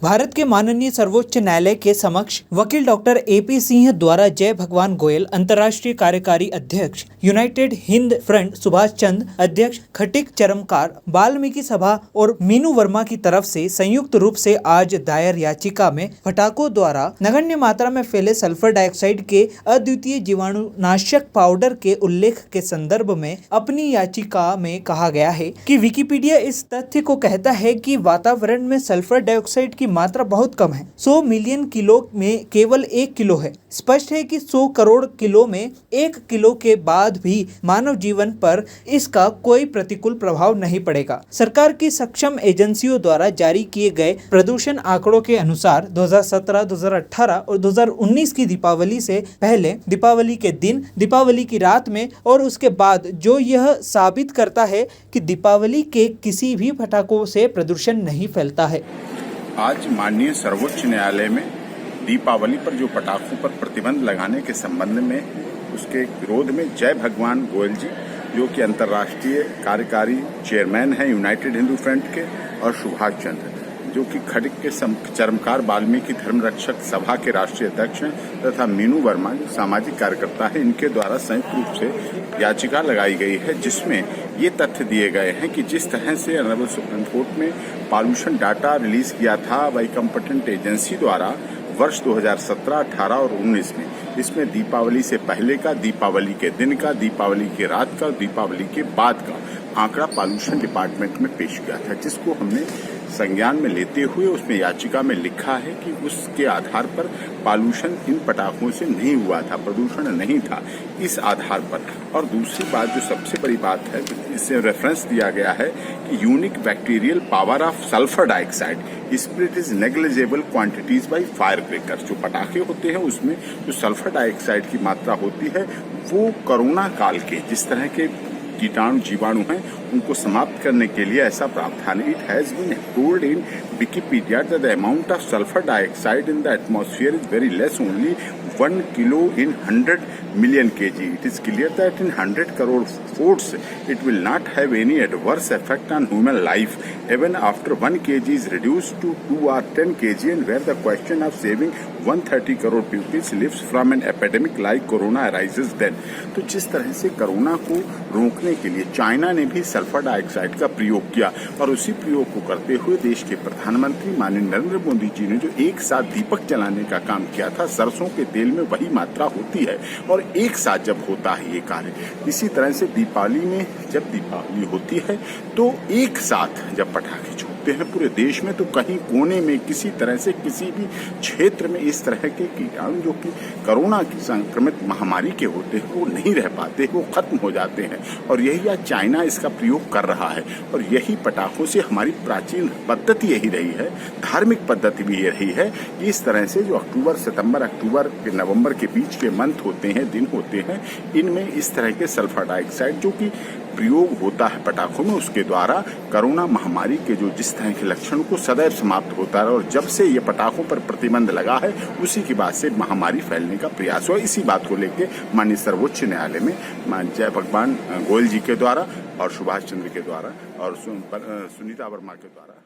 भारत के माननीय सर्वोच्च न्यायालय के समक्ष वकील डॉक्टर एपी सिंह द्वारा जय भगवान गोयल अंतर्राष्ट्रीय कार्यकारी अध्यक्ष यूनाइटेड हिंद फ्रंट सुभाष चंद्र अध्यक्ष खटिक चरमकार वाल्मीकि सभा और मीनू वर्मा की तरफ से संयुक्त रूप से आज दायर याचिका में पटाखों द्वारा नगण्य मात्रा में फैले सल्फर डाइऑक्साइड के अद्वितीय जीवाणुनाशक पाउडर के उल्लेख के संदर्भ में अपनी याचिका में कहा गया है कि विकिपीडिया इस तथ्य को कहता है कि वातावरण में सल्फर डाइऑक्साइड की मात्रा बहुत कम है। 100 मिलियन किलो में केवल 1 किलो है। स्पष्ट है कि 100 करोड़ किलो में 1 किलो के बाद भी मानव जीवन पर इसका कोई प्रतिकूल प्रभाव नहीं पड़ेगा। सरकार की सक्षम एजेंसियों द्वारा जारी किए गए प्रदूषण आंकड़ों के अनुसार 2017, 2018 और 2019 की दीपावली से पहले, दीपावली के दिन, दीपावली की रात में और उसके बाद, जो यह साबित करता है कि दीपावली के किसी भी पटाखों से प्रदूषण नहीं फैलता है। आज माननीय सर्वोच्च न्यायालय में दीपावली पर जो पटाखों पर प्रतिबंध लगाने के संबंध में उसके विरोध में जय भगवान गोयल जी, जो कि अंतर्राष्ट्रीय कार्यकारी चेयरमैन हैं यूनाइटेड हिंदू फ्रंट के, और सुभाष चंद्र, जो कि खटिक के चरमकार वाल्मीकि धर्म रक्षक सभा के राष्ट्रीय अध्यक्ष हैं, तथा मीनू वर्मा जो सामाजिक कार्यकर्ता है, इनके द्वारा संयुक्त रूप से याचिका लगाई गई है, जिसमें ये तथ्य दिए गए हैं कि जिस तरह से ऑनरेबल सुप्रीम कोर्ट में पॉल्यूशन डाटा रिलीज किया था बाई कंपिटेंट एजेंसी द्वारा वर्ष 2017, 18 और 19 में, इसमें दीपावली से पहले का, दीपावली के दिन का, दीपावली की रात का, दीपावली के बाद का आंकड़ा पॉल्यूशन डिपार्टमेंट में पेश किया था, जिसको हमने संज्ञान में लेते हुए उसमें याचिका में लिखा है कि उसके आधार पर पॉल्यूशन इन पटाखों से नहीं हुआ था, प्रदूषण नहीं था इस आधार पर। और दूसरी बात जो सबसे बड़ी बात है, इससे रेफरेंस दिया गया है कि unique bacterial power of sulphur dioxide split is negligible quantities by fire crackers. जो पटाखे होते हैं उसमें जो सल्फर डाइऑक्साइड की मात्रा होती है वो कोरोना काल के जिस तरह के कीटाणु जीवाणु हैं उनको समाप्त करने के लिए ऐसा प्रावधान। It has been told in Wikipedia that the amount of sulphur dioxide in the atmosphere is very less, only 1 kilo in 100 million kg. It is clear that in 100 crore foods it will not have any adverse effect on human life even after 1 kg is reduced to 2 or 10 kg, and where the question of saving 130 crore people lives from an epidemic like corona arises then. तो जिस तरह से corona को रोकने के लिए China ने भी सल्फर डाइऑक्साइड का प्रयोग किया, और उसी प्रयोग को करते हुए देश के प्रधानमंत्री माननीय नरेंद्र मोदी जी ने जो एक साथ दीपक जलाने का काम किया था, सरसों के तेल में वही मात्रा होती है और एक साथ जब होता है ये कार्य, इसी तरह से दीपावली में जब दीपावली होती है तो एक साथ जब पटाखे छूटते हैं पूरे देश में, तो कहीं कोने में किसी तरह से किसी भी क्षेत्र में इस तरह के कीटाणु जो कि कोरोना की संक्रमित महामारी के होते हैं वो नहीं रह पाते, वो खत्म हो जाते हैं। और यही आज चाइना इसका प्रयोग कर रहा है, और यही पटाखों से हमारी प्राचीन पद्धति यही रही है, धार्मिक पद्धति भी ये रही है। इस तरह से जो अक्टूबर, सितंबर, अक्टूबर, नवंबर के बीच के मंथ होते हैं, दिन होते हैं, इनमें इस तरह के सल्फर डाइऑक्साइड जो कि प्रयोग होता है पटाखों में, उसके द्वारा कोरोना महामारी के जो जिस तरह के लक्षण को सदैव समाप्त होता है। और जब से ये पटाखों पर प्रतिबंध लगा है उसी के बाद से महामारी फैलने का प्रयास हुआ। इसी बात को लेकर माननीय सर्वोच्च न्यायालय में जय भगवान गोयल जी के द्वारा और सुभाष चंद्र के द्वारा और सुनीता वर्मा के द्वारा